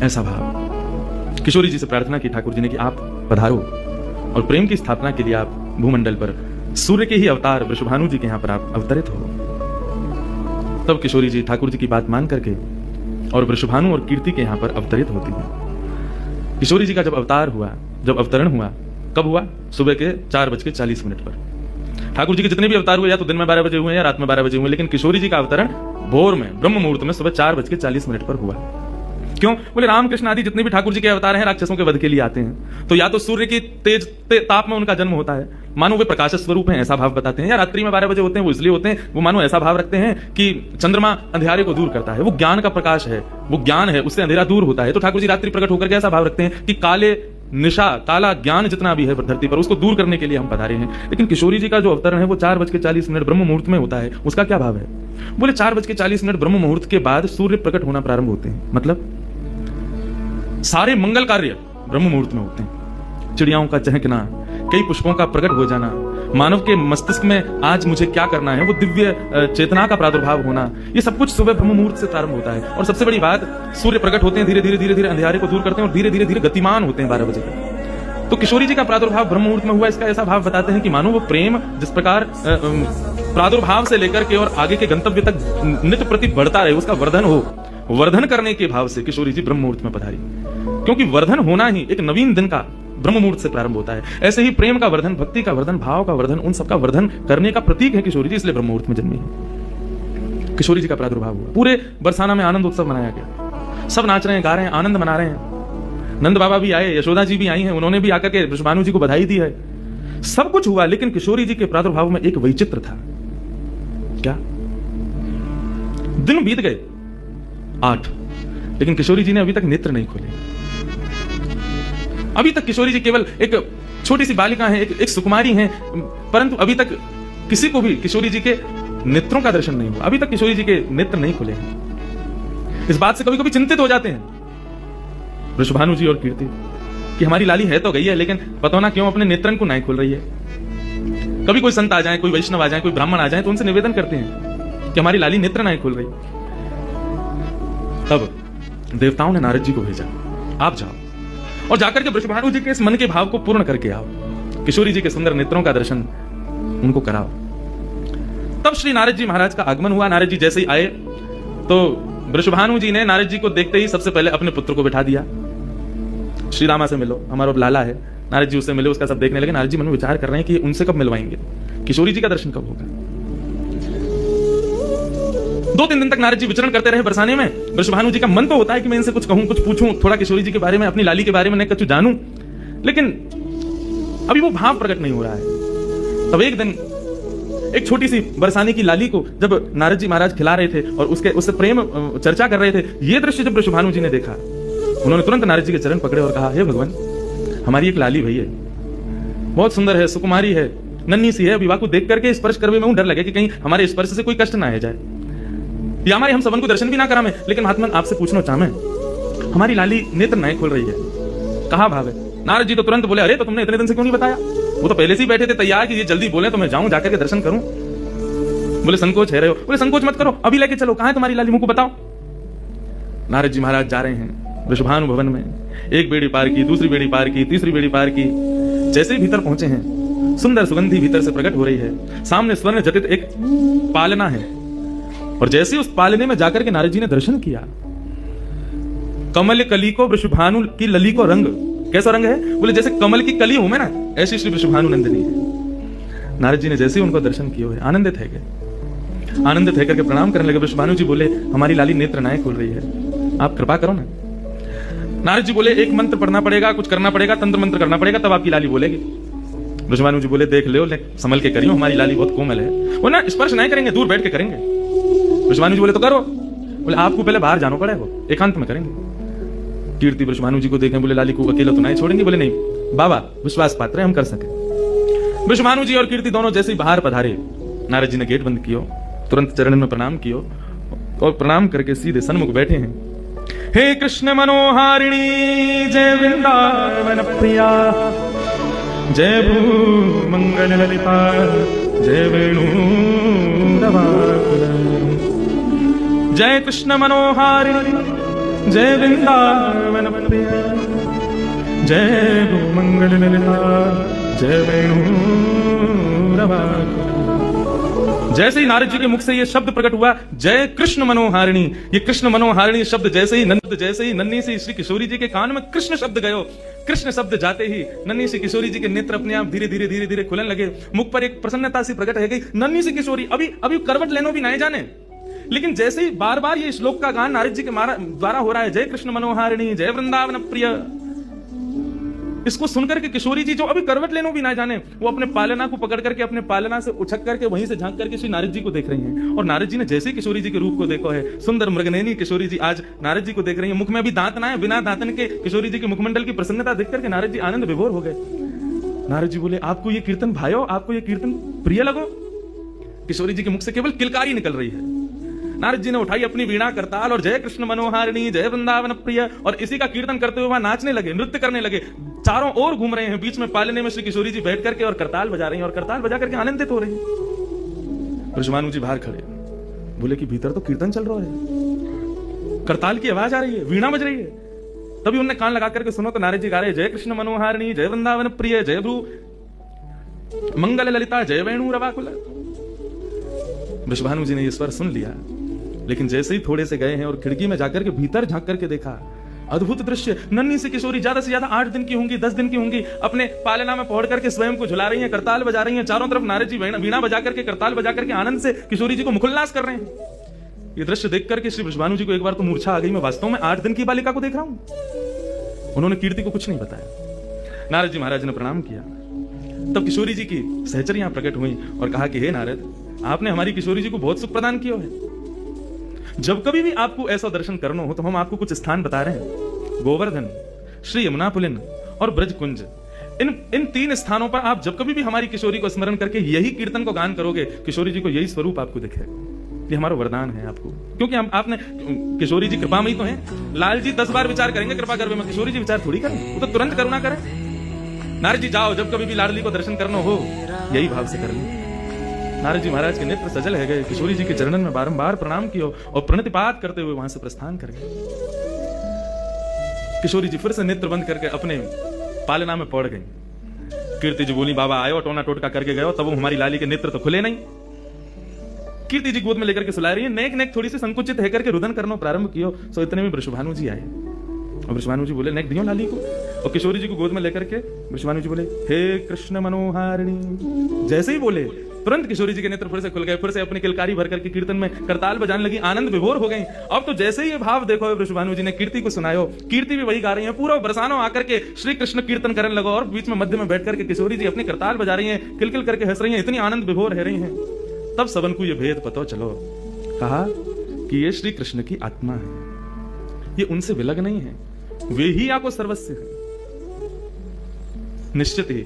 ऐसा भाव। किशोरी जी से प्रार्थना की ठाकुर जी ने कि आप पधारो और प्रेम की स्थापना के लिए आप भूमंडल पर सूर्य के ही अवतार वृषभानु जी के यहाँ पर आप अवतरित हो। तब किशोरी जी ठाकुर जी की बात मान करके और वृषभानु और कीर्ति के यहाँ पर अवतरित होती है। किशोरी जी का जब अवतार हुआ, जब अवतरण हुआ, कब हुआ? सुबह के 4:40 पर। ठाकुर जी के जितने भी अवतार हुए या तो दिन में 12 बजे हुए या रात में 12 बजे हुए, लेकिन किशोरी जी का अवतरण भोर में ब्रह्म मुहूर्त में सुबह 4:40 पर हुआ। क्यों? बोले रामकृष्ण आदि जितने भी ठाकुर जी के अवतार हैं राक्षसों के वध के लिए आते हैं, तो या तो सूर्य की तेज ताप में उनका जन्म होता है, मानो वे प्रकाश स्वरूप हैं ऐसा भाव बताते हैं, या रात्रि में 12 बजे होते हैं वो इसलिए होते हैं, वो मानो ऐसा भाव रखते हैं कि चंद्रमा अंधेरे को दूर करता है, वो ज्ञान का प्रकाश है, वो ज्ञान है, उससे अंधेरा दूर होता है। तो ठाकुर जी रात्रि प्रकट होकर के ऐसा भाव रखते हैं कि काले निशा, काला ज्ञान जितना भी है धरती पर, उसको दूर करने के लिए हम पधारे हैं। लेकिन किशोरी जी का जो अवतरण है वो 4:40 ब्रह्म मुहूर्त में होता है। उसका क्या भाव है? बोले 4:40 ब्रह्म मुहूर्त के बाद सूर्य प्रकट होना प्रारंभ होते हैं, मतलब सारे मंगल कार्य ब्रह्म मुहूर्त में होते हैं। चिड़ियाओं का चहकना, कई पुष्पों का प्रकट हो जाना, मानव के मस्तिष्क में आज मुझे क्या करना है, वो दिव्य चेतना का प्रादुर्भाव होना, ये सब कुछ सुबह ब्रह्म मुहूर्त से प्रारंभ होता है। और सबसे बड़ी बात, सूर्य प्रकट होते हैं, धीरे धीरे अंधेरे को दूर करते हैं और धीरे धीरे गतिमान होते हैं 12 बजे तक। तो किशोरी जी का प्रादुर्भाव ब्रह्म मुहूर्त में हुआ, इसका ऐसा भाव बताते हैं कि मानो वो प्रेम जिस प्रकार प्रादुर्भाव से लेकर के और आगे के गंतव्य तक नित्य प्रति बढ़ता रहे, उसका वर्धन हो, वर्धन करने के भाव से किशोरी जी ब्रह्म मुहूर्त में पधारी। क्योंकि वर्धन होना ही एक नवीन दिन का ब्रह्म मुहूर्त से प्रारंभ होता है। ऐसे ही प्रेम का वर्धन, भक्ति का वर्धन, भाव का वर्धन, उन सबका वर्धन करने का प्रतीक है किशोरी जी, इसलिए ब्रह्म मुहूर्त में जन्मी है। किशोरी जी का प्रादुर्भाव हुआ, पूरे बरसाना में आनंद उत्सव मनाया गया, सब नाच रहे हैं, गा रहे हैं, आनंद मना रहे हैं। नंद बाबा भी आए, यशोदा जी भी आई हैं, उन्होंने भी आकर के वृषभानु जी को बधाई दी है, सब कुछ हुआ। लेकिन किशोरी जी के प्रादुर्भाव में एक वैचित्र था। क्या? दिन बीत गए 8, लेकिन किशोरी जी ने अभी तक नेत्र नहीं खोले। अभी तक किशोरी जी केवल एक छोटी सी बालिका हैं, एक सुकुमारी हैं, परंतु अभी तक किसी को भी किशोरी जी के नेत्रों का दर्शन नहीं हुआ। अभी तक किशोरी जी के नेत्र नहीं खुले हैं। इस बात से कभी कभी चिंतित हो जाते हैं वृषभानु जी और कीर्ति कि हमारी लाली है तो गई है, लेकिन पता ना क्यों अपने नेत्रन को नहीं खोल रही है। कभी कोई संत आ जाए, कोई वैष्णव आ जाए, कोई ब्राह्मण आ जाए, तो उनसे निवेदन करते हैं कि हमारी लाली नेत्र नहीं खोल रही। तब देवताओं ने नारद जी को भेजा, आप जाओ और जाकर के वृषभानु जी के इस मन के भाव को पूर्ण करके आओ, किशोरी जी के सुंदर नेत्रों का दर्शन उनको कराओ। तब श्री नारद जी महाराज का आगमन हुआ। नारद जी जैसे ही आए तो वृषभानु जी ने नारद जी को देखते ही सबसे पहले अपने पुत्र को बिठा दिया। श्री रामा से मिलो, हमारा लाला है। नारद जी उससे मिले, उसका सब देखने लगे। नारद जी मन में विचार कर रहे हैं कि उनसे कब मिलवाएंगे, किशोरी जी का दर्शन कब होगा। 2-3 दिन तक नारद जी विचरण करते रहे बरसाने में। वृषभानु जी का मन तो होता है कि मैं इनसे कुछ कहूं, कुछ पूछूं, थोड़ा किशोरी जी के बारे में, अपनी लाली के बारे में कुछ जानूं, लेकिन अभी वो भाव प्रकट नहीं हो रहा है। तब एक दिन एक छोटी सी बरसाने की लाली को जब नारद जी महाराज खिला रहे थे और उससे प्रेम चर्चा कर रहे थे, ये दृश्य जब वृषभानु जी ने देखा, उन्होंने तुरंत नारद जी के चरण पकड़े और कहा, हे भगवान, हमारी एक लाली भई है, बहुत सुंदर है, सुकुमारी है, नन्ही सी है, विवाह को देख करके स्पर्श करने में डर लगे कि कहीं हमारे स्पर्श से कोई कष्ट ना आ जाए, या हमारे हम सबन को दर्शन भी ना करा में। लेकिन महात्मन आपसे पूछना चाहे, हमारी लाली नेत्र नहीं खोल रही है, कहाँ भाव है? नारद जी तो तुरंत बोले, अरे तो तुमने इतने दिन से क्यों नहीं बताया? वो तो पहले से ही बैठे थे तैयार कि ये जल्दी बोले तो मैं जाऊं, जाकर के दर्शन करूं। बोले संकोच है रहे हो? बोले संकोच मत करो, अभी लेके चलो, कहां है तुम्हारी लाली, मुझको बताओ। नारद जी महाराज जा रहे हैं वृषभानु भवन में। एक बेड़ी पार की, दूसरी बेड़ी पार की, तीसरी बेड़ी पार की, जैसे भीतर पहुंचे हैं, सुंदर सुगंधी भीतर से प्रकट हो रही है। सामने स्वर्ण जटित एक पालना है, और जैसे उस पालने में जाकर के नारद जी ने दर्शन किया, कमल कली को वृषभानु की लली को रंग, कैसा रंग है? बोले जैसे कमल की कली हूं मैं ना, ऐसी श्री वृषभानु नंदिनी है। नारद जी ने जैसे ही उनको दर्शन किए, आनंदित है गए, आनंदित है करके प्रणाम करने लगे। वृषभानु जी बोले, हमारी लाली नेत्र नाय खोल रही है, आप कृपा करो ना। नारद जी बोले, एक मंत्र पढ़ना पड़ेगा, कुछ करना पड़ेगा, तंत्र मंत्र करना पड़ेगा, तब आपकी लाली बोलेगी। वृषभानु जी बोले, देख लो, संभल के करियो, हमारी लाली बहुत कोमल है, वो ना स्पर्श नहीं करेंगे, दूर बैठ के करेंगे। वृषभानु जी बोले, तो करो। बोले, आपको पहले बाहर जाना पड़ेगा, एकांत में करेंगे। कीर्ति वृषभानु जी को देखें, बोले, लाली को अकेला तो नहीं छोड़ेंगे? बोले, नहीं बाबा, विश्वास पात्र है, हम कर सके। वृषभानु जी और कीर्ति दोनों जैसे ही बाहर पधारे, नारद जी ने गेट बंद कियो, तुरंत चरण में प्रणाम कियो और प्रणाम करके सीधे सन्मुख बैठे हैं। हे कृष्ण मनोहारिणी, जय वृंदावन प्रिया, जय भू मंगल ललिता, जय वेणु रवाकुल। जय कृष्ण मनोहारिणी, जय वृंदावन प्रिय, जय गो मंगल ललिता, जय वेणुरवा। जैसे ही नारद जी के मुख से ये शब्द प्रकट हुआ, जय कृष्ण मनोहारिणी, ये कृष्ण मनोहारिणी शब्द जैसे ही नन्ही सी श्री किशोरी जी के कान में कृष्ण शब्द गयो, कृष्ण शब्द जाते ही नन्ही सी किशोरी जी के नेत्र अपने आप धीरे धीरे खुलने लगे, मुख पर एक प्रसन्नता सी प्रकट हो गई। नन्ही सी किशोरी अभी करवट लेनो भी नहीं जाने, लेकिन जैसे ही बार बार ये श्लोक का गान नारद जी के द्वारा हो रहा है, जय कृष्ण मनोहारिणी, जय वृंदावन प्रिय, इसको सुनकर के किशोरी जी जो अभी करवट लेनो भी ना जाने, वो अपने पालना को पकड़ करके अपने पालना से उछक करके वहीं से झांक करके श्री नारद जी को देख रही हैं। और नारद जी ने जैसे किशोरी जी के रूप को देखा है, सुंदर मृगनयनी किशोरी जी आज नारद जी को देख रही हैं। मुख में अभी दांत ना है, बिना दांतन के किशोरी जी के मुखमंडल की प्रसन्नता देख करके नारद जी आनंद विभोर हो गए। नारद जी बोले, आपको ये कीर्तन भायो, आपको ये कीर्तन प्रिय लगो? किशोरी जी के मुख से केवल किलकारी निकल रही है। नारद जी ने उठाई अपनी वीणा करताल और जय कृष्ण मनोहारिणी, जय वृंदावन प्रिय, और इसी का कीर्तन करते हुए वहां नाचने लगे, नृत्य करने लगे, चारों ओर घूम रहे हैं। बीच में पालने में श्री किशोरी जी बैठ करके और करताल बजा रही हैं, और करताल बजा करके आनंदित हो रही हैं। ब्रजभानु जी बाहर खड़े बोले कि भीतर तो कीर्तन चल रहा है, करताल की आवाज आ रही है, वीणा बज रही है। तभी उन्होंने कान लगा करके सुनो तो नारद जी गा रहे, जय कृष्ण मनोहारिणी, जय वृंदावन प्रिय, जय भ्रू मंगल ललिता, जय वेणु रवाकुल। ब्रजभानु जी ने ये स्वर सुन लिया, लेकिन जैसे ही थोड़े से गए हैं और खिड़की में जाकर के भीतर झांक करके देखा, अद्भुत दृश्य, नन्ही सी किशोरी ज्यादा से ज्यादा 8 दिन की होंगी, 10 दिन की होंगी, अपने पालना में पहुंच करके स्वयं को झुला रही हैं, करताल बजा रही हैं, चारों तरफ नारद जी वीणा बजा करके करताल बजा करके आनंद से किशोरी जी को मुखोल्लास कर रहे हैं। ये दृश्य देख करके श्री ब्रजभानु जी को एक बार तो मूर्छा आ गई, मैं वास्तव में 8 दिन की बालिका को देख रहा हूं। उन्होंने कीर्ति को कुछ नहीं बताया। नारद जी महाराज ने प्रणाम किया। तब किशोरी जी की सहचरियां प्रकट हुई और कहा कि हे नारद, आपने हमारी किशोरी जी को बहुत सुख प्रदान किया है। जब कभी भी आपको ऐसा दर्शन करना हो तो हम आपको कुछ स्थान बता रहे हैं, गोवर्धन, श्री यमुना पुलिन और ब्रज कुंज। इन 3 स्थानों पर आप जब कभी भी हमारी किशोरी को स्मरण करके यही कीर्तन को गान करोगे, किशोरी जी को यही स्वरूप आपको दिखेगा। ये हमारा वरदान है आपको, क्योंकि आपने किशोरी जी कृपामयी तो हैं। लाल जी 10 बार विचार करेंगे कृपा करवे में, किशोरी जी विचार थोड़ी करें, वो तो तुरंत करुणा करें। नारद जी जाओ, जब कभी भी लाडली को दर्शन करना हो यही भाव से कर लो। नारद जी महाराज के नेत्र सजल है गए, किशोरी जी के चरणन में बारंबार प्रणाम किया और प्रणतिपात करते हुए वहां से प्रस्थान कर गए। किशोरी जी फिर से नेत्र बंद करके अपने पालना में पड़ गई। कीर्ति जी बोली, बाबा आयो, टोना टोटका करके गयो, तब वो हमारी लाली के नेत्र तो खुले नहीं। कीर्ति जी गोद में लेकर के सुला रही है, नेक नेक थोड़ी सी संकुचित है करके रुदन करना प्रारंभ किया। सो इतने में वृषभानु जी आए और वृषभानु जी बोले, नेक दियो लाली को। और किशोरी जी को गोद में लेकर के वृषभानु जी बोले, हे कृष्ण मनोहारिणी। जैसे ही बोले तुरंत किशोरी जी के नेत्र फिर से खुल गए, फिर से अपनी किलकारी भर करके कीर्तन में करताल बजाने लगी, आनंद विभोर हो गई। अब तो जैसे ही ये भाव देखो वृषभानु जी ने कीर्ति को सुनायो, कीर्ति भी वही गा रही है, पूरा बरसानो आकर के श्री कृष्ण कीर्तन करने लगो, और बीच में मध्य में बैठ करके किशोरी जी अपनी करताल बजा रही हैं, किलकिल करके हंस रही हैं, इतनी आनंद विभोर है रही हैं। तब सबन को ये भेद पतो चलो, कहा कि ये श्री कृष्ण की आत्मा है, ये उनसे विलग नहीं है, वे ही आपको सर्वस्व है। निश्चित ही